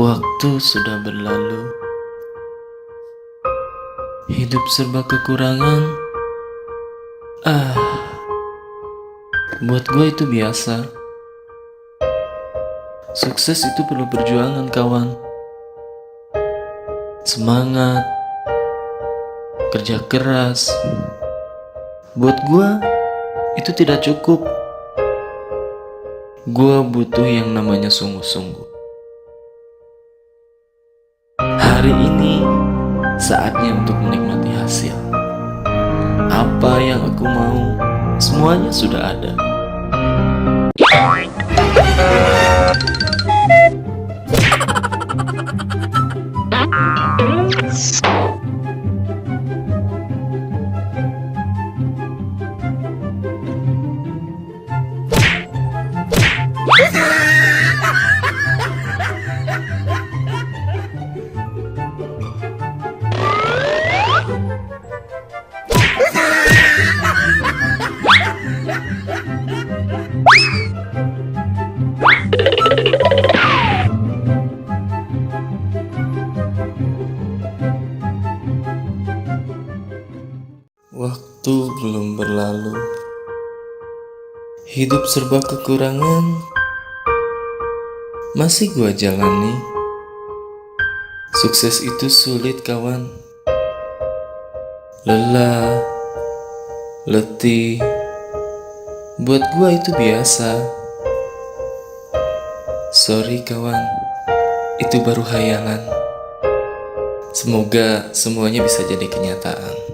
Waktu sudah berlalu, hidup serba kekurangan. Buat gue itu biasa. Sukses itu perlu perjuangan, kawan. Semangat, kerja keras. Buat gue itu tidak cukup. Gue butuh yang namanya sungguh-sungguh. Hari ini saatnya untuk menikmati hasil. Apa yang aku mau, semuanya sudah ada. Waktu belum berlalu, hidup serba kekurangan, masih gua jalani. Sukses itu sulit, kawan. Lelah, letih, buat gua itu biasa. Sorry kawan, itu baru hayalan. Semoga semuanya bisa jadi kenyataan.